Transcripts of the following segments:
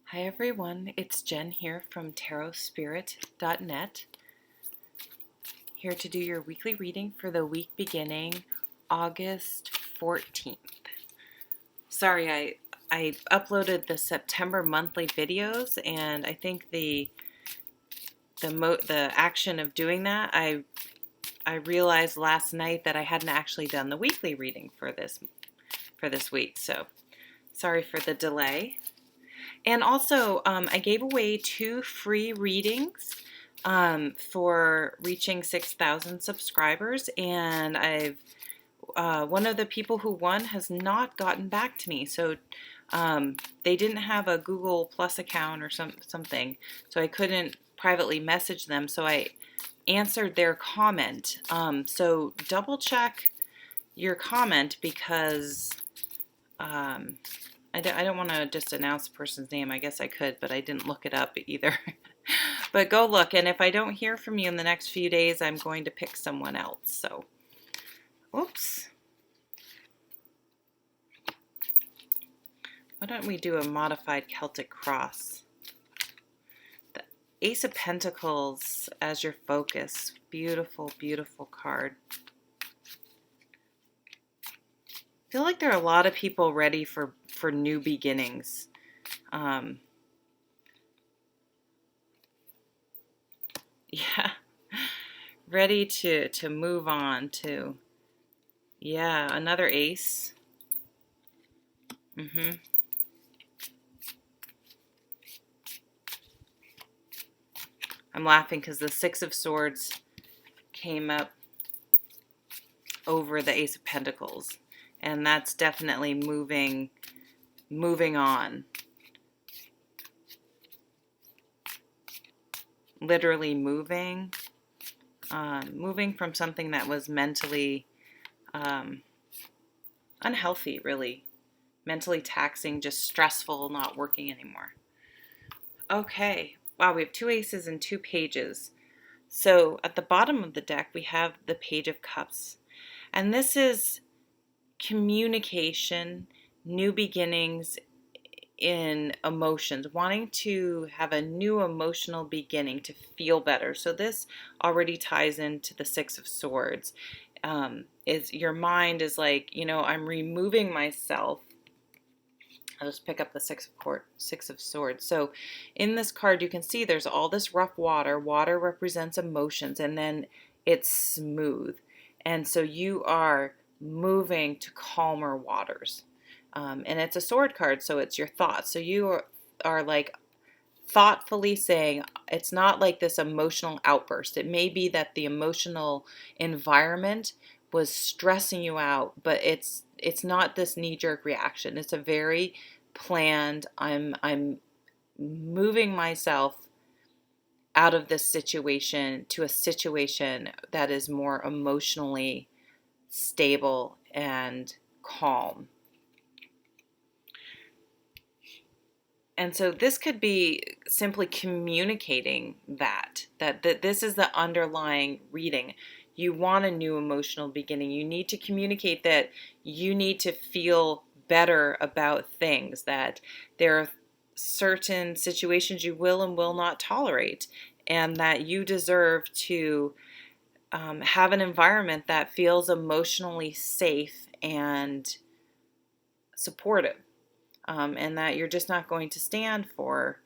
Hi everyone, it's Jen here from tarotspirit.net, here to do your weekly reading for the week beginning August 14th. Sorry, I uploaded the September monthly videos, and I think the action of doing that, I realized last night that I hadn't actually done the weekly reading for this week, so sorry for the delay. And also, I gave away 2 free readings for reaching 6,000 subscribers, and one of the people who won has not gotten back to me. So they didn't have a Google Plus account or something, so I couldn't privately message them. So I answered their comment. So double check your comment, because I don't want to just announce the person's name. I guess I could, but I didn't look it up either. But go look, and if I don't hear from you in the next few days, I'm going to pick someone else. So, oops. Why don't we do a modified Celtic cross? The Ace of Pentacles as your focus. Beautiful, beautiful card. I feel like there are a lot of people ready for new beginnings. Yeah, ready to move on to, yeah, another ace. I'm laughing because the Six of Swords came up over the Ace of Pentacles, and that's definitely moving on. Literally moving from something that was mentally unhealthy, really. Mentally taxing, just stressful, not working anymore. Okay, wow, we have 2 aces and 2 pages. So at the bottom of the deck, we have the Page of Cups. And this is communication, new beginnings in emotions, wanting to have a new emotional beginning, to feel better. So this already ties into the Six of Swords. Is your mind is like, I'm removing myself. I'll just pick up the Six of Swords. So in this card, you can see there's all this rough water. Water represents emotions, and then it's smooth. And so you are moving to calmer waters. And it's a sword card, so it's your thoughts. So you are like thoughtfully saying, it's not like this emotional outburst. It may be that the emotional environment was stressing you out, but it's not this knee-jerk reaction. It's a very planned, I'm moving myself out of this situation to a situation that is more emotionally stable and calm. And so this could be simply communicating that this is the underlying reading. You want a new emotional beginning. You need to communicate that you need to feel better about things, that there are certain situations you will and will not tolerate, and that you deserve to have an environment that feels emotionally safe and supportive. And that you're just not going to stand for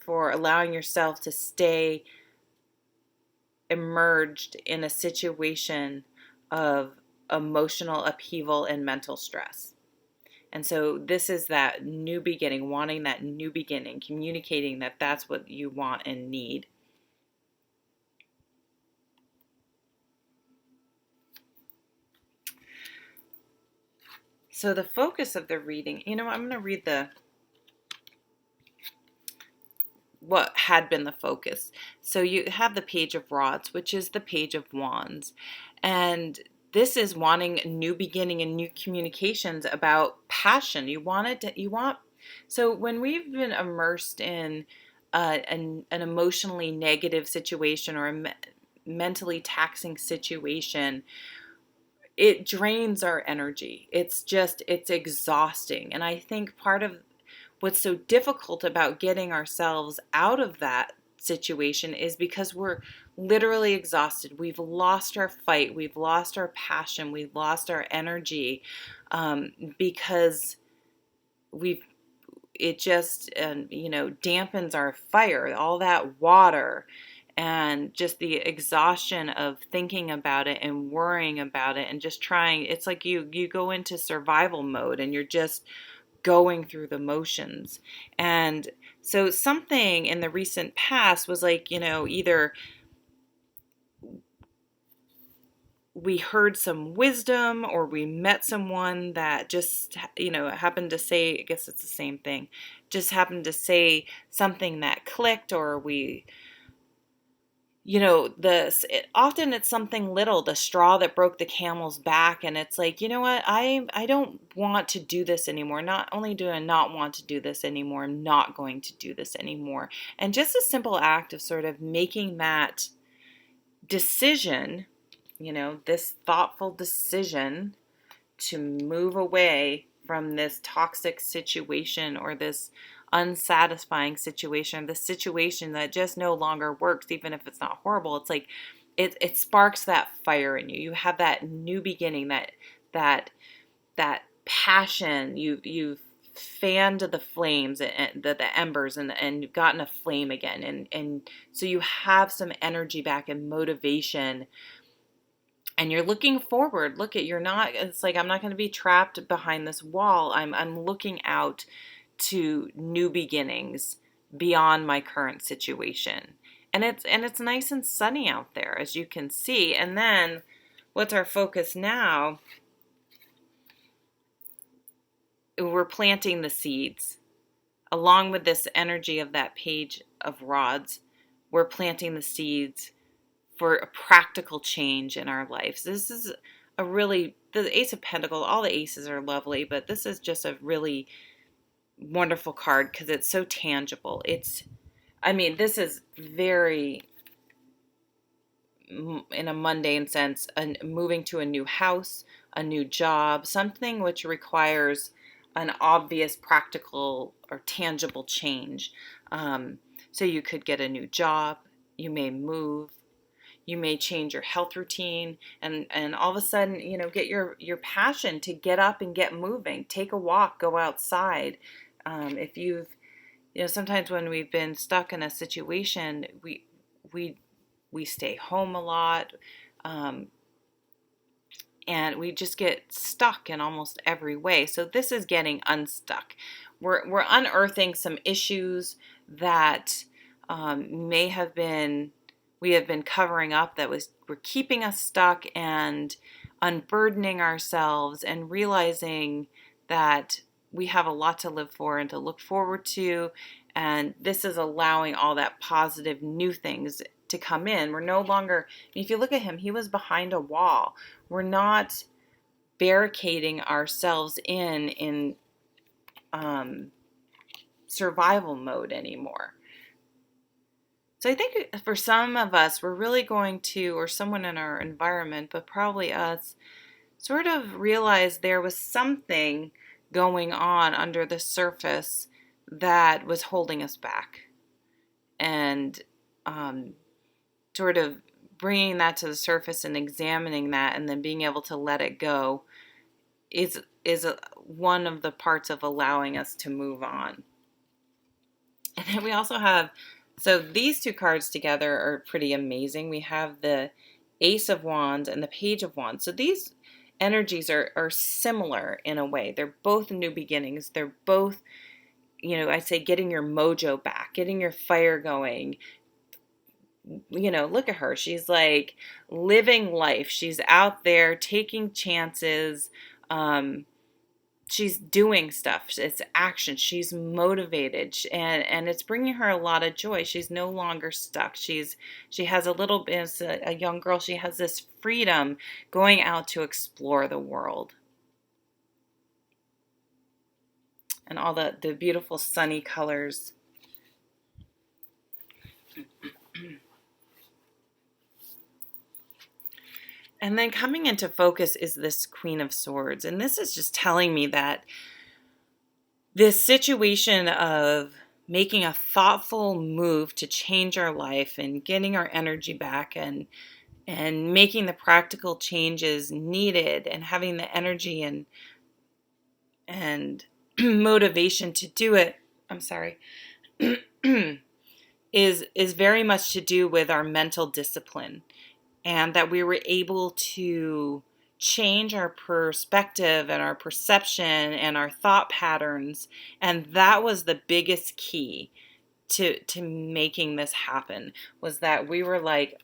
allowing yourself to stay immersed in a situation of emotional upheaval and mental stress. And so this is that new beginning, wanting that new beginning, communicating that that's what you want and need. So the focus of the reading, I'm going to read what had been the focus. So you have the Page of Rods, which is the Page of Wands. And this is wanting a new beginning and new communications about passion. So when we've been immersed in an emotionally negative situation or a mentally taxing situation, it drains our energy. It's exhausting. And I think part of what's so difficult about getting ourselves out of that situation is because we're literally exhausted. We've lost our fight. We've lost our passion. We've lost our energy, because we've it just dampens our fire, all that water and just the exhaustion of thinking about it and worrying about it and just trying. It's like you go into survival mode and you're just going through the motions. And so something in the recent past was like, either we heard some wisdom or we met someone that just, happened to say, I guess it's the same thing, just happened to say something that clicked, or we, often it's something little, the straw that broke the camel's back. And it's like, you know what, I don't want to do this anymore. Not only do I not want to do this anymore, I'm not going to do this anymore. And just a simple act of sort of making that decision, this thoughtful decision to move away from this toxic situation or this unsatisfying situation, the situation that just no longer works, even if it's not horrible. It's like it sparks that fire in you. You have that new beginning, that passion. You've fanned the flames and the embers, and you've gotten a flame again, and so you have some energy back and motivation. And you're looking forward. It's like, I'm not going to be trapped behind this wall. I'm looking out to new beginnings beyond my current situation. And it's nice and sunny out there, as you can see. And then what's our focus now? We're planting the seeds. Along with this energy of that page of rods, we're planting the seeds for a practical change in our lives. This is the Ace of Pentacles, all the aces are lovely, but this is just a really wonderful card because it's so tangible. This is very, in a mundane sense, moving to a new house, a new job, something which requires an obvious, practical, or tangible change. So you could get a new job, you may move, you may change your health routine, and all of a sudden, get your passion to get up and get moving. Take a walk, go outside. If you've, sometimes when we've been stuck in a situation, we stay home a lot, and we just get stuck in almost every way. So this is getting unstuck. We're unearthing some issues that we have been covering up, that were keeping us stuck, and unburdening ourselves and realizing that we have a lot to live for and to look forward to. And this is allowing all that positive new things to come in. We're no longer, if you look at him, he was behind a wall. We're not barricading ourselves in survival mode anymore. So I think for some of us, we're really going to, or someone in our environment, but probably us, sort of realize there was something going on under the surface that was holding us back. And sort of bringing that to the surface and examining that, and then being able to let it go is one of the parts of allowing us to move on. And then we also have, so these two cards together are pretty amazing. We have the Ace of Wands and the Page of Wands. So these energies are similar in a way. They're both new beginnings. They're both, I say, getting your mojo back, getting your fire going. Look at her. She's like living life. She's out there taking chances. She's doing stuff. It's action. She's motivated, and it's bringing her a lot of joy. She's no longer stuck. She has a little bit, as a young girl, she has this freedom going out to explore the world. And all the beautiful sunny colors. And then coming into focus is this Queen of Swords. And this is just telling me that this situation of making a thoughtful move to change our life and getting our energy back and making the practical changes needed and having the energy and motivation to do it. I'm sorry. is very much to do with our mental discipline, and that we were able to change our perspective and our perception and our thought patterns, and that was the biggest key to making this happen, was that we were like,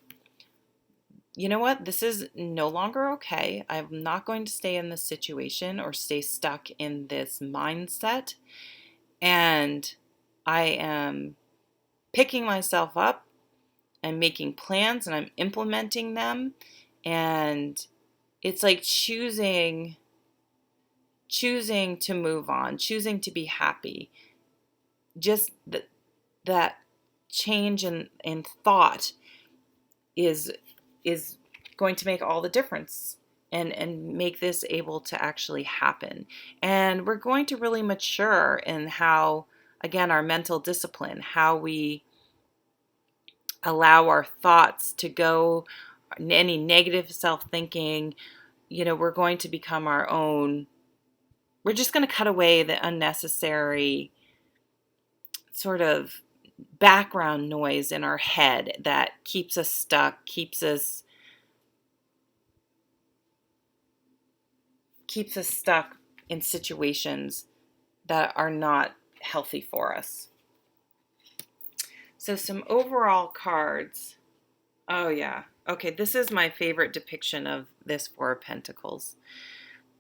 you know what, this is no longer okay. I'm not going to stay in this situation or stay stuck in this mindset, and I am picking myself up. I'm making plans and I'm implementing them, and it's like choosing to move on, choosing to be happy. Just that change in thought is going to make all the difference and make this able to actually happen. And we're going to really mature in how, again, our mental discipline, how we allow our thoughts to go, any negative self-thinking, we're going to become our own. We're just going to cut away the unnecessary sort of background noise in our head that keeps us stuck, keeps us stuck in situations that are not healthy for us. So some overall cards. Oh yeah. Okay, this is my favorite depiction of this Four of Pentacles,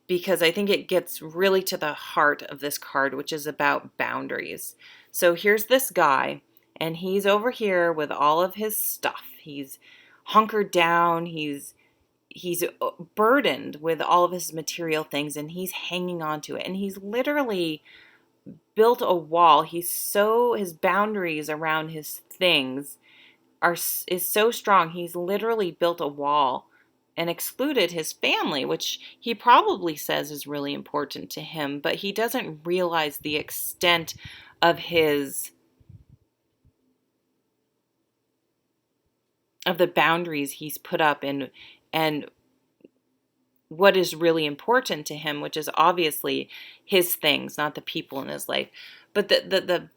because I think it gets really to the heart of this card, which is about boundaries. So here's this guy, and he's over here with all of his stuff. He's hunkered down, he's burdened with all of his material things, and he's hanging on to it. And he's literally built a wall. His boundaries around his things is so strong. He's literally built a wall and excluded his family, which he probably says is really important to him, but he doesn't realize the extent of the boundaries he's put up, and what is really important to him, which is obviously his things, not the people in his life. But the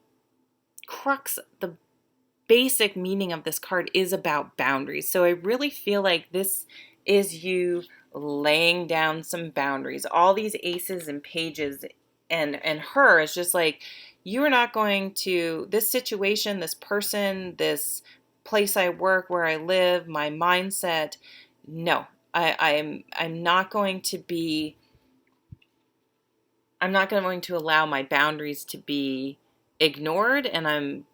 crux, the basic meaning of this card is about boundaries. So I really feel like this is you laying down some boundaries. All these aces and pages and her is just like, you are not going to, this situation, this person, this place I work, where I live, my mindset, no. I'm not going to allow my boundaries to be ignored, and I'm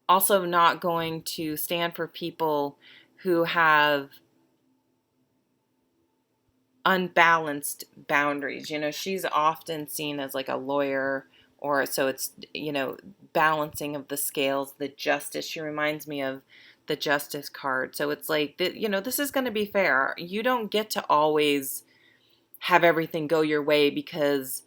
also not going to stand for people who have unbalanced boundaries. She's often seen as like a lawyer, or so it's, balancing of the scales, the justice. She reminds me of the justice card. So it's like, this is going to be fair. You don't get to always have everything go your way because,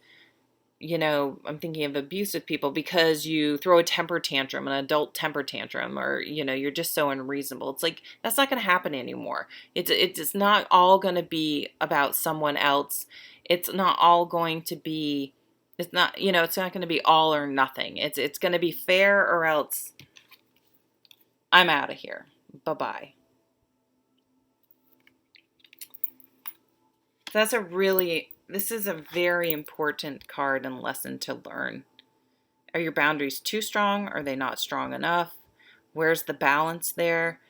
I'm thinking of abusive people, because you throw a temper tantrum, an adult temper tantrum, or, you're just so unreasonable. It's like, that's not going to happen anymore. It's not all going to be about someone else. It's not all going to be, it's not going to be all or nothing. It's going to be fair, or else I'm out of here. Bye-bye. This is a very important card and lesson to learn. Are your boundaries too strong? Are they not strong enough? Where's the balance there?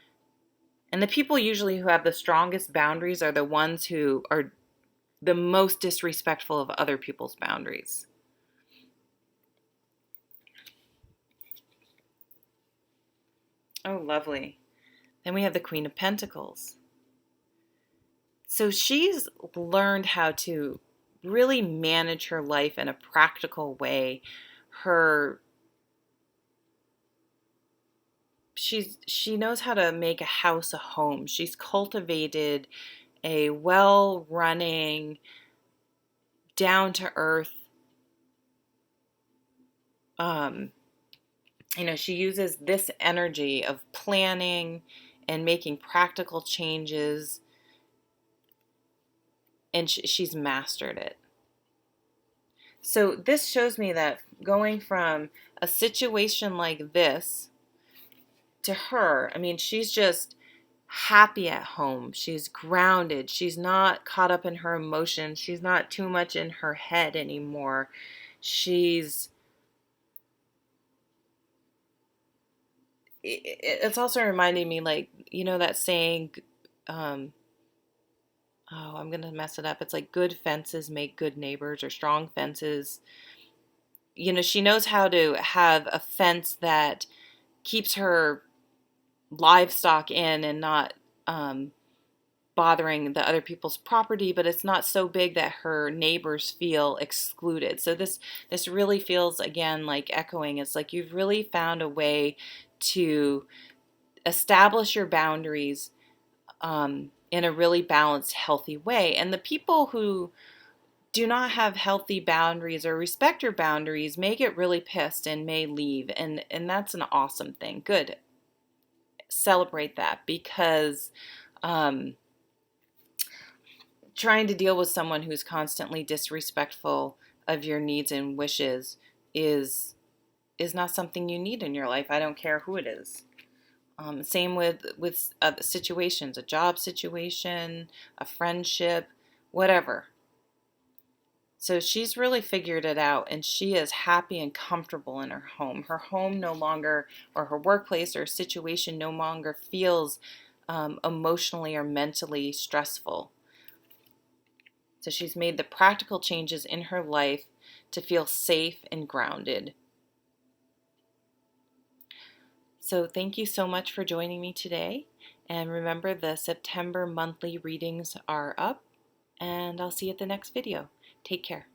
And the people usually who have the strongest boundaries are the ones who are the most disrespectful of other people's boundaries. Oh, lovely. Then we have the Queen of Pentacles. So she's learned how to really manage her life in a practical way. She knows how to make a house a home. She's cultivated a well-running, down-to-earth um, she uses this energy of planning and making practical changes, and she's mastered it. So this shows me that going from a situation like this to her, I mean, she's just happy at home. She's grounded. She's not caught up in her emotions. She's not too much in her head anymore. It's also reminding me, like, that saying, um, oh, I'm going to mess it up. It's like good fences make good neighbors, or strong fences. She knows how to have a fence that keeps her livestock in and not bothering the other people's property, but it's not so big that her neighbors feel excluded. So this really feels, again, like echoing. It's like you've really found a way to establish your boundaries in a really balanced, healthy way. And the people who do not have healthy boundaries or respect your boundaries may get really pissed and may leave, and that's an awesome thing. Good. Celebrate that, because um, trying to deal with someone who's constantly disrespectful of your needs and wishes is not something you need in your life. I don't care who it is. Same with situations, a job situation, a friendship, whatever. So she's really figured it out, and she is happy and comfortable in her home. Her home no longer, or her workplace or situation no longer feels emotionally or mentally stressful. So she's made the practical changes in her life to feel safe and grounded. So thank you so much for joining me today. And remember, the September monthly readings are up, and I'll see you at the next video. Take care.